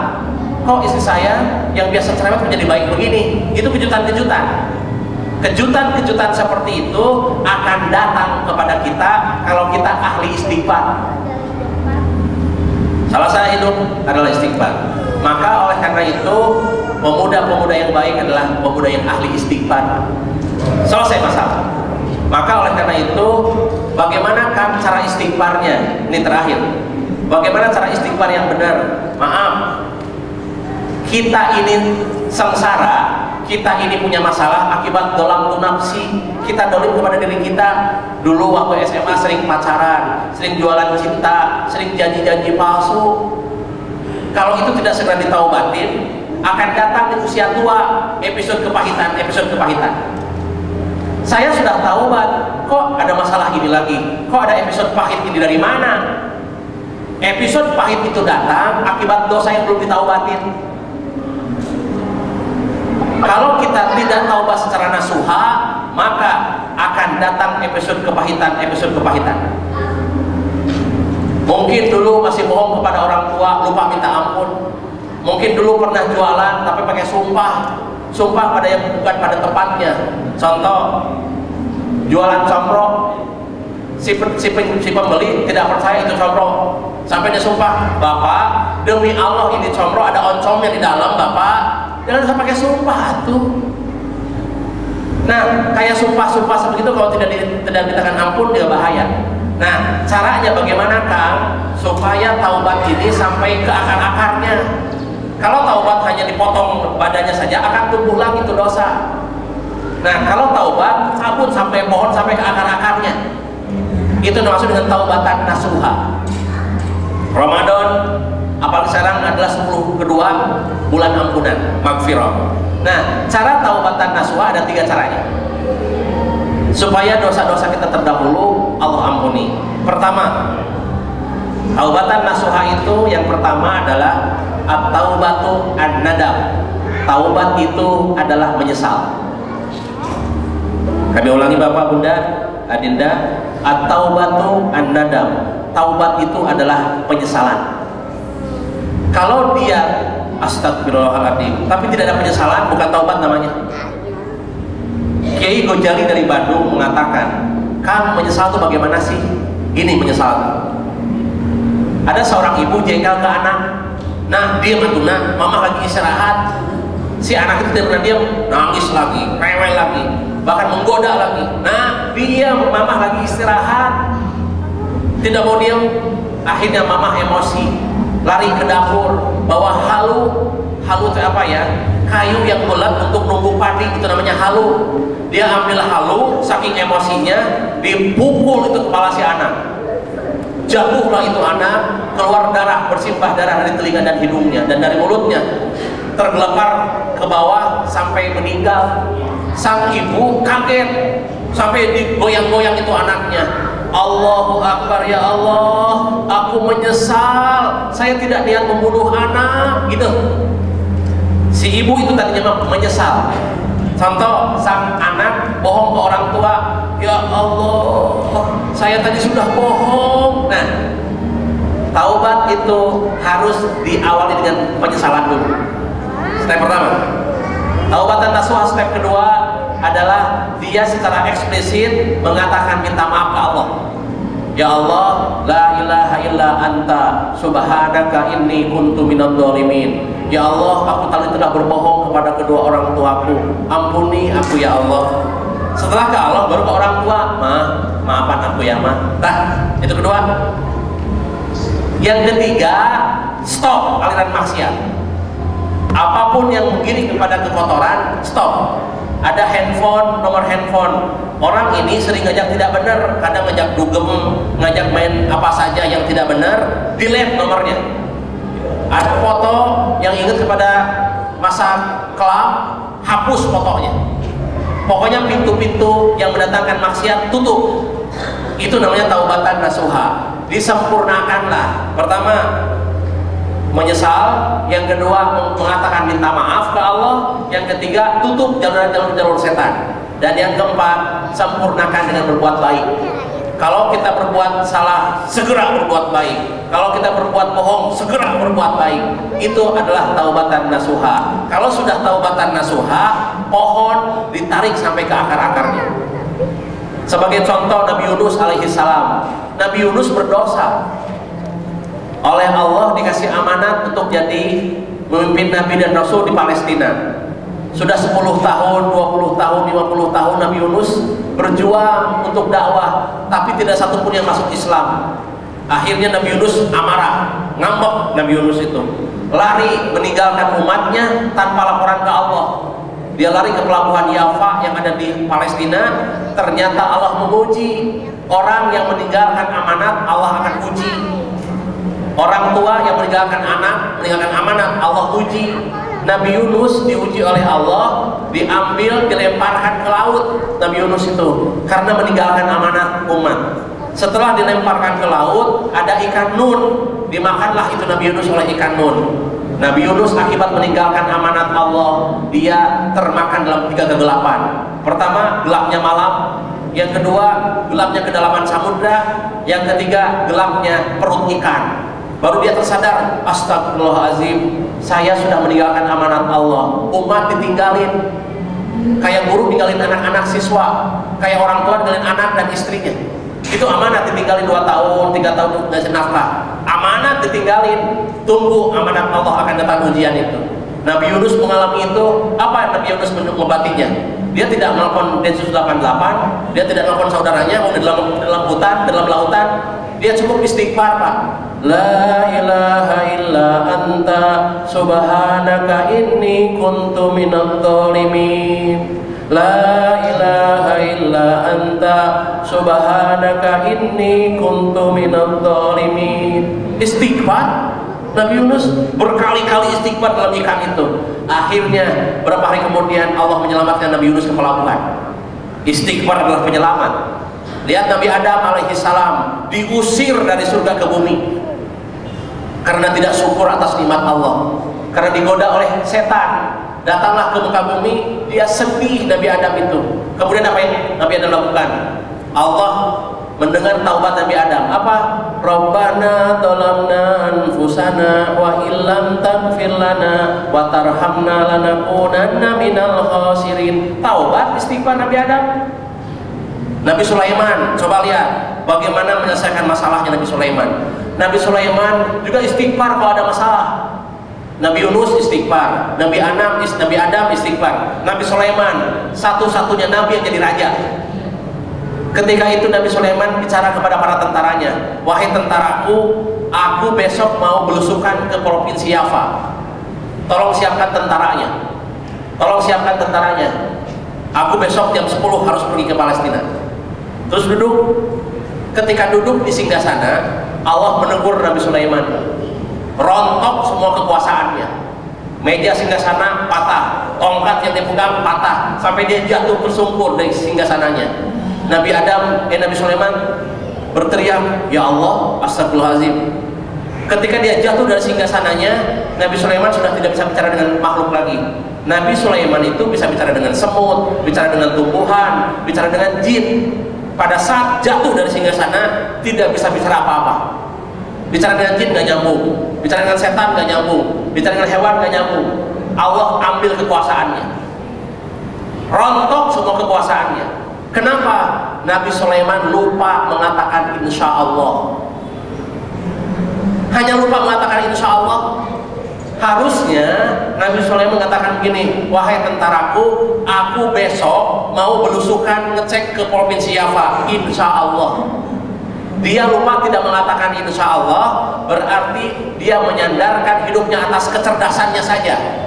Kok istri saya yang biasa cerewet menjadi baik begini? Itu kejutan-kejutan. Kejutan-kejutan seperti itu akan datang kepada kita kalau kita ahli istighfar. Salah satu hidup adalah istighfar. Maka oleh karena itu, pemuda-pemuda yang baik adalah pemuda yang ahli istighfar. Selesai masalah. Maka oleh karena itu, bagaimana kan cara istighfarnya? Ini terakhir. Bagaimana cara istighfar yang benar? Maaf, kita ini sengsara, kita ini punya masalah akibat dolam nafsi. Kita dolim kepada diri kita. Dulu waktu SMA sering pacaran, sering jualan cinta, sering janji-janji palsu. Kalau itu tidak segera ditaubatin, akan datang di usia tua episode kepahitan. Saya sudah taubat, kok ada masalah ini lagi? Kok ada episode pahit ini dari mana? Episode pahit itu datang akibat dosa yang belum ditaubatin. Kalau kita tidak taubat secara nasuha, maka akan datang episode kepahitan. Mungkin dulu masih bohong kepada orang tua, lupa minta ampun. Mungkin dulu pernah jualan tapi pakai sumpah pada yang bukan pada tempatnya. Contoh, jualan comro, si pembeli tidak percaya itu comro, sampai dia sumpah, Bapak demi Allah ini comro ada oncomnya di dalam, Bapak jangan usah pakai sumpah tuh. Nah, kayak sumpah-sumpah seperti itu kalau tidak dikatakan ampun dia bahaya. Nah, caranya bagaimana Kang supaya taubat ini sampai ke akar-akarnya? Kalau taubat hanya dipotong badannya saja akan tumbuh lagi itu dosa. Nah, kalau taubat cabut sampai pohon sampai ke akar-akarnya, itu maksud dengan taubatan nasuha. Ramadan apalagi sekarang adalah 10 kedua bulan ampunan, magfirah. Nah, cara taubatan nasuha ada 3 caranya supaya dosa-dosa kita terdahulu Allah ampuni. Pertama, taubatan nasuha itu yang pertama adalah at-taubatu an-nadam. Taubat itu adalah menyesal. Kami ulangi Bapak, Bunda, Adinda, at-taubatu an-nadam. Taubat itu adalah penyesalan. Kalau dia astagfirullahaladzim tapi tidak ada penyesalan, bukan taubat namanya. Kiai Gojali dari Bandung mengatakan, Kang, menyesal itu bagaimana sih? Ini menyesal. Ada seorang ibu jengkel ke anak. Nah, diam atuh, nah, mama lagi istirahat. Si anak itu tidak pernah diam, nangis lagi, rewel lagi, bahkan menggoda lagi. Nah, diam, mama lagi istirahat, tidak mau diam. Akhirnya mama emosi, lari ke dapur, bawa halu itu apa ya? Kayu yang bulat untuk numbuk padi, itu namanya halu. Dia ambil halu, saking emosinya, dipukul itu kepala si anak. Jatuhlah itu anak, keluar darah, bersimbah darah dari telinga dan hidungnya dan dari mulutnya, tergelepar ke bawah sampai meninggal. Sang ibu kaget sampai digoyang-goyang itu anaknya. Allahu Akbar, ya Allah, aku menyesal, saya tidak niat membunuh anak, gitu. Si ibu itu tadinya menyesal. Contoh, sang anak bohong ke orang tua, ya Allah, saya tadi sudah bohong. Nah, taubat itu harus diawali dengan penyesalan dulu. Step pertama. Taubatan nasuha step kedua adalah dia secara eksplisit mengatakan minta maaf ke Allah. Ya Allah, la ilaha illa anta subhanaka inni kuntu minadh dhalimin. Ya Allah, aku telah berbohong kepada kedua orang tuaku. Ampuni aku ya Allah. Setelah ke Allah baru ke orang tua, maafkan aku ya Ma. Nah, itu kedua. Yang ketiga, stop aliran maksiat. Apapun yang menggiring kepada kekotoran, stop. Ada handphone, nomor handphone. Orang ini sering ngajak tidak benar, kadang ngajak dugem, ngajak main apa saja yang tidak benar, delete nomornya. Ada foto yang ingat kepada masa kelam, hapus fotonya. Pokoknya pintu-pintu yang mendatangkan maksiat tutup. Itu namanya taubatan nasuha. Disempurnakanlah. Pertama, menyesal. Yang kedua, mengatakan minta maaf ke Allah. Yang ketiga, tutup jalur-jalur setan. Dan yang keempat, sempurnakan dengan berbuat baik. Kalau kita berbuat salah, segera berbuat baik. Kalau kita berbuat bohong, segera berbuat baik. Itu adalah taubatan nasuha. Kalau sudah taubatan nasuha, pohon ditarik sampai ke akar-akarnya. Sebagai contoh, Nabi Yunus alaihi salam. Nabi Yunus berdosa. Oleh Allah dikasih amanat untuk jadi memimpin Nabi dan Rasul di Palestina. Sudah 10 tahun, 20 tahun, 50 tahun Nabi Yunus berjuang untuk dakwah, tapi tidak satupun yang masuk Islam. Akhirnya Nabi Yunus amarah, ngambek Nabi Yunus itu. Lari meninggalkan umatnya tanpa laporan ke Allah. Dia lari ke pelabuhan Yafa yang ada di Palestina. Ternyata Allah menguji orang yang meninggalkan amanat, Allah akan uji. Orang tua yang meninggalkan anak, meninggalkan amanat, Allah uji. Nabi Yunus diuji oleh Allah, diambil, dilemparkan ke laut. Nabi Yunus itu karena meninggalkan amanat umat. Setelah dilemparkan ke laut, ada ikan nun, dimakanlah itu Nabi Yunus oleh ikan nun. Nabi Yunus akibat meninggalkan amanat Allah, dia termakan dalam 3 kegelapan. Pertama, gelapnya malam. Yang kedua, gelapnya kedalaman samudra. Yang ketiga, gelapnya perut ikan. Baru dia tersadar, astagfirullahaladzim, saya sudah meninggalkan amanat Allah. Umat ditinggalin, kayak guru ninggalin anak-anak siswa, kayak orang tua ninggalin anak dan istrinya. Itu amanat ditinggalin 2 tahun, 3 tahun ngasih nafkah. Amanat ditinggalin, tunggu amanat Allah akan datang ujian itu. Nabi Yunus mengalami itu. Apa Nabi Yunus mengobatinya? Dia tidak melakukan Densus 88, dia tidak melakukan saudaranya di dalam hutan, dalam lautan. Dia cukup istighfar, Pak. La ilaha illa anta subhanaka inni kuntu minadh dhalimin. La ilaha illa anta subhanaka inni kuntu minadh dhalimin. Istighfar. Nabi Yunus berkali-kali istighfar dalam ikan itu. Akhirnya berapa hari kemudian Allah menyelamatkan Nabi Yunus ke pelabuhan. Istighfar adalah penyelamat. Lihat Nabi Adam alaihi salam diusir dari surga ke bumi karena tidak syukur atas nikmat Allah, karena digoda oleh setan. Datanglah ke muka bumi, dia sedih Nabi Adam itu. Kemudian apa yang Nabi Adam lakukan? Allah mendengar taubat Nabi Adam. Apa? Rabbana zalamna anfusana wa illam taghfir lana wa tarhamna lanakunanna minal khasirin. Taubat, istighfar Nabi Adam. Nabi Sulaiman, coba lihat bagaimana menyelesaikan masalahnya Nabi Sulaiman. Nabi Sulaiman juga istighfar kalau ada masalah. Nabi Yunus istighfar, Nabi Adam istighfar. Nabi Sulaiman satu-satunya nabi yang jadi raja. Ketika itu Nabi Sulaiman bicara kepada para tentaranya, wahai tentaraku, aku besok mau belusukan ke provinsi Yafa. Tolong siapkan tentaranya. Tolong siapkan tentaranya. Aku besok jam 10 harus pergi ke Palestina. Terus duduk. Ketika duduk di singgasana, Allah menegur Nabi Sulaiman. Rontok semua kekuasaannya. Meja singgasana patah, tongkat yang dia pegang patah, sampai dia jatuh tersungkur dari singgasananya. Nabi Sulaiman berteriak, ya Allah, astagfirullahaladzim. Ketika dia jatuh dari singgasananya, Nabi Sulaiman sudah tidak bisa bicara dengan makhluk lagi. Nabi Sulaiman itu bisa bicara dengan semut, bicara dengan tumbuhan, bicara dengan jin. Pada saat jatuh dari singgasana, tidak bisa bicara apa-apa. Bicara dengan jin gak nyambung, bicara dengan setan gak nyambung, bicara dengan hewan gak nyambung. Allah ambil kekuasaannya, rontok semua kekuasaannya. Kenapa? Nabi Sulaiman lupa mengatakan insya Allah. Hanya lupa mengatakan insya Allah. Harusnya Nabi Sulaiman mengatakan begini, wahai tentaraku, aku besok mau belusukan ngecek ke provinsi Yafa, insya Allah. dia lupa tidak mengatakan insya Allah, berarti dia menyandarkan hidupnya atas kecerdasannya saja.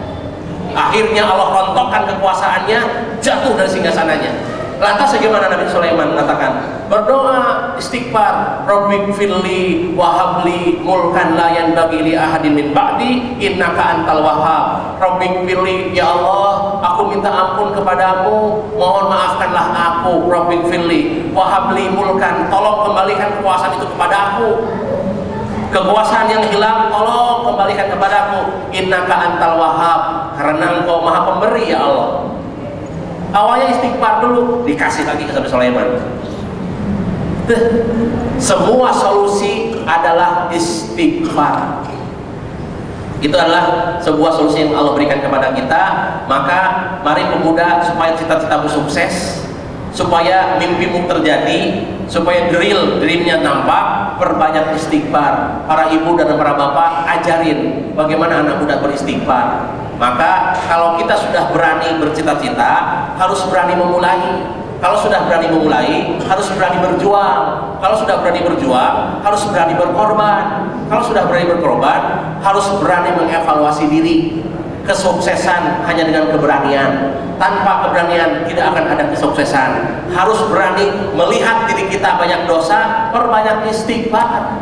Akhirnya Allah rontokkan kekuasaannya, jatuh dari singgasananya. Lantas bagaimana Nabi Sulaiman mengatakan? Berdoa istighfar, Rabbik firli wahabli mulkan la yanbaghi li ahadin min ba'di innaka antal wahhab. Rabbik firli, ya Allah, aku minta ampun kepadamu, mohon maafkanlah aku. Rabbik firli wahabli mulkan, tolong kembalikan kekuasaan itu kepadaku. Kekuasaan yang hilang tolong kembalikan kepadaku. Innaka antal wahhab, karena engkau maha pemberi ya Allah. Awalnya istighfar dulu, dikasih lagi ke Nabi Sulaiman. Semua solusi adalah istighfar. Itu adalah sebuah solusi yang Allah berikan kepada kita. Maka mari pemuda, supaya cita-citamu sukses, supaya mimpimu terjadi, supaya dreamnya nampak, perbanyak istighfar. Para ibu dan para bapak, ajarin bagaimana anak muda beristighfar. Maka kalau kita sudah berani bercita-cita, harus berani memulai. Kalau sudah berani memulai, harus berani berjuang. Kalau sudah berani berjuang, harus berani berkorban. Kalau sudah berani berkorban, harus berani mengevaluasi diri. Kesuksesan hanya dengan keberanian. Tanpa keberanian tidak akan ada kesuksesan. Harus berani melihat diri kita banyak dosa, perbanyak istighfar.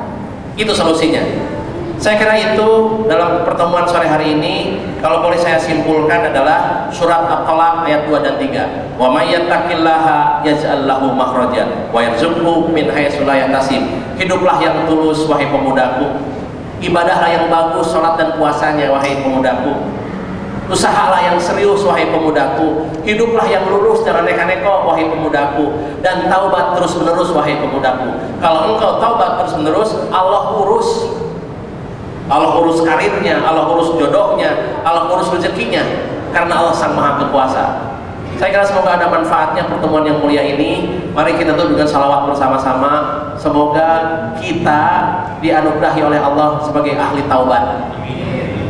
Itu solusinya. Saya kira itu dalam pertemuan sore hari ini, kalau boleh saya simpulkan adalah surat At-Talaq ayat 2 dan 3. Wa may yattaqillaha yaj'al lahu makhraja wa yarzuqhu min haitsu la yahtasib. Hiduplah yang tulus wahai pemudaku. Ibadahlah yang bagus, salat dan puasanya wahai pemudaku. Usahalah yang serius wahai pemudaku. Hiduplah yang lurus, jangan neka-neko wahai pemudaku. Dan taubat terus menerus wahai pemudaku. Kalau engkau taubat terus menerus, Allah urus. Allah urus karirnya, Allah urus jodohnya, Allah urus rezekinya, karena Allah sang maha berkuasa. Saya kira semoga ada manfaatnya pertemuan yang mulia ini. Mari kita tutup dengan salawat bersama-sama. Semoga kita dianugerahi oleh Allah sebagai ahli taubat.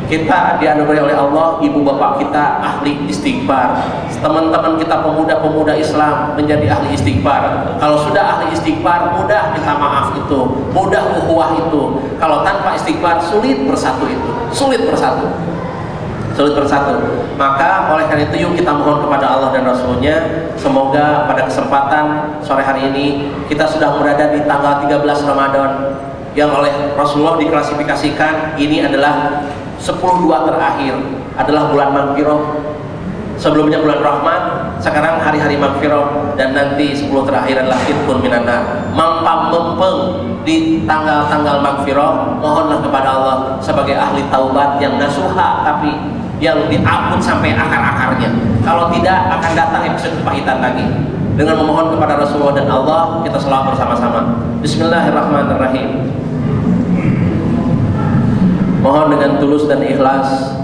Kita dianugerahi oleh Allah, ibu bapak kita ahli istighfar, teman-teman kita pemuda-pemuda Islam menjadi ahli istighfar. Kalau sudah ahli istighfar, mudah minta maaf itu, mudah ukhuwah itu. Kalau tanpa istighfar, sulit bersatu itu, sulit bersatu. Maka oleh karena itu yuk kita mohon kepada Allah dan Rasulnya, semoga pada kesempatan sore hari ini kita sudah berada di tanggal 13 Ramadan yang oleh Rasulullah diklasifikasikan ini adalah 10-2 terakhir, adalah bulan Maghfirah. Sebelumnya bulan Rahman, sekarang hari-hari Maghfirah, dan nanti 10 terakhir adalah Itqun minan nar. Mempeng di tanggal-tanggal Maghfirah, mohonlah kepada Allah sebagai ahli taubat yang nasuha, tapi yang diampun sampai akar-akarnya. Kalau tidak, akan datang episode kepahitan lagi. Dengan memohon kepada Rasulullah dan Allah, kita selalu bersama-sama. Bismillahirrahmanirrahim. Mohon dengan tulus dan ikhlas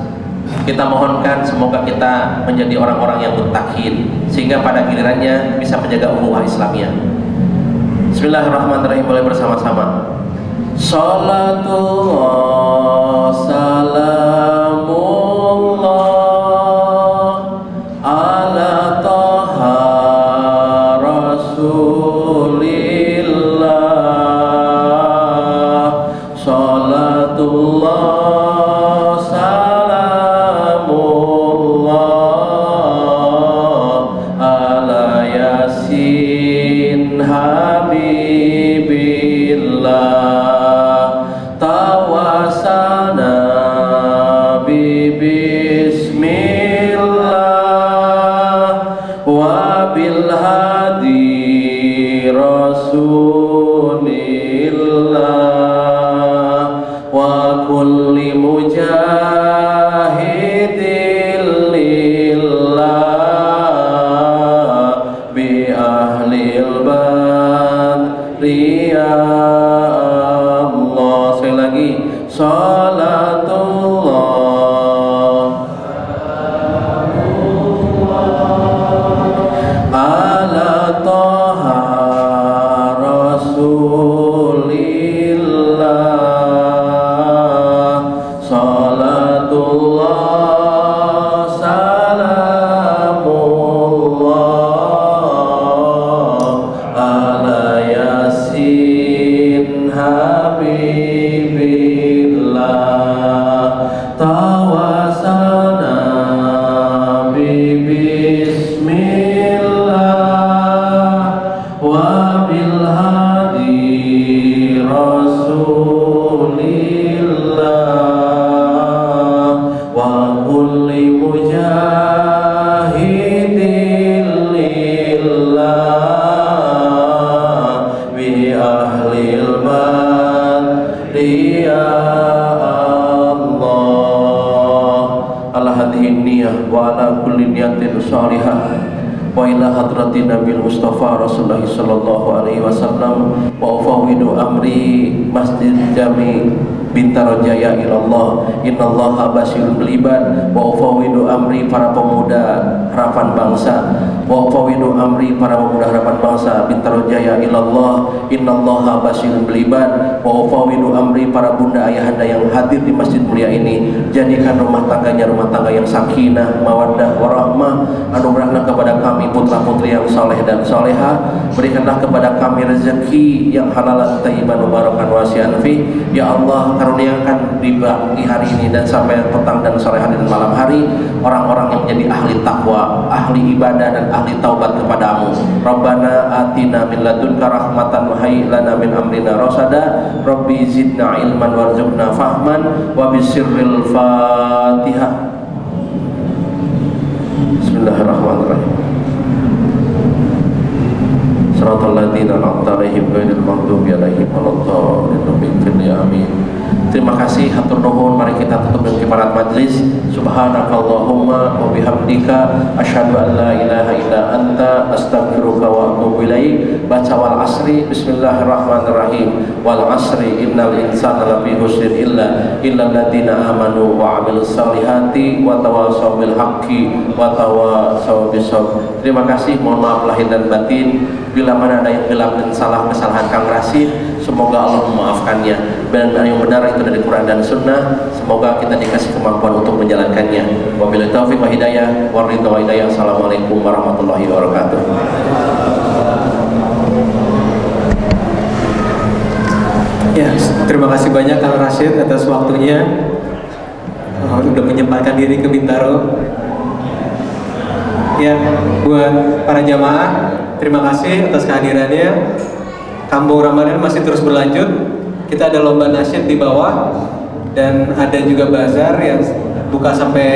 kita mohonkan semoga kita menjadi orang-orang yang muttaqin, sehingga pada gilirannya bisa menjaga ukhuwah Islamiyah. Bismillahirrahmanirrahim. Boleh bersama-sama. Salatullah salamullah ala taha rasulillah. Salatullah billah tawassalna bismillah wa bil hadi rasulillah wa kulli mujahidin lillah bi ahlil badri ya Allah ala hadhihi niyah wa ala kulli niyatin salihah wa ila hadratin Nabil Mustafa Rasulullah sallallahu alaihi wasallam wa ufawwidu amri Masjid Jami Bintaro Jaya ilallah innallaha basirun bil ibad wa ufawwidu amri para pemuda harapan bangsa wa ufawwidu amri para pemuda harapan bangsa Bintaro Jaya ilallah innallaha basirun bil ibad wa ufawwidu amri para bunda ayahanda yang hadir di masjid mulia ini jadikan rumah tangganya rumah tangga yang sakinah mawaddah warahmah anugerahna kepada kami putra putri yang saleh dan soleha berikanlah kepada kami rezeki yang halalan thayyiban mubarakan wasi'an fi ya Allah karuniakan di pagi hari ini dan sampai petang dan sore hari dan malam hari orang-orang yang menjadi ahli takwa, ahli ibadah dan ahli taubat kepadamu. Rabbana atina min ladunka rahmatan wa hayyi lana min amrina rasada. Rabbi zidna ilman warzuqna fahman wa bisirril Fatihah. Bismillahirrahmanirrahim. Shiratal ladzina an'amta 'alaihim ghairil maghdubi 'alaihim waladdallin. Amin. Terima kasih, hatur nuhun. Mari kita tutup dengan kifarat majlis. Subhanakallahumma wa bihamdika asyhadu an la ilaha illa anta astaghfiruka wa atubu ilaik. Baca wal asri, bismillahirrahmanirrahim. Wal asri innal insana lafi khusrin illa alladziina amanu wa 'amilus solihati wa tawassaw bil haqqi wa tawassaw bis sabr. Terima kasih, mohon maaf lahir dan batin. Bila mana ada yang hilang dan salah kesalahan Kang Rasid, semoga Allah memaafkannya. Dan yang benar itu dari Quran dan Sunnah. Semoga kita dikasih kemampuan untuk menjalankannya. Wabillahi taufiq wa hidayah. Waridha wa hidayah. Assalamualaikum warahmatullahi wabarakatuh. Ya, terima kasih banyak Kang Rasid atas waktunya. Sudah menyempatkan diri ke Bintaro. Ya, buat para jamaah, terima kasih atas kehadirannya. Kampung Ramadan masih terus berlanjut. Kita ada lomba nasyid di bawah dan ada juga bazar yang buka sampai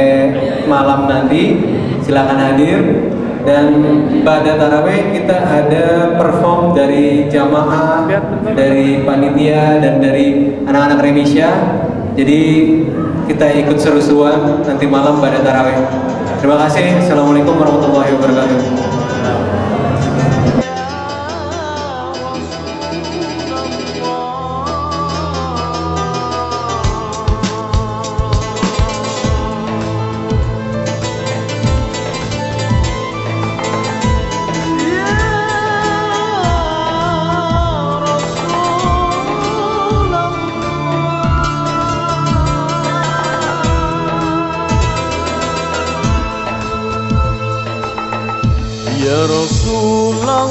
malam nanti. Silakan hadir. Dan pada tarawih kita ada perform dari jamaah, dari panitia dan dari anak-anak Remisya. Jadi kita ikut seru-seruan nanti malam pada tarawih. Terima kasih. Assalamualaikum warahmatullahi wabarakatuh. Ya Rasulullah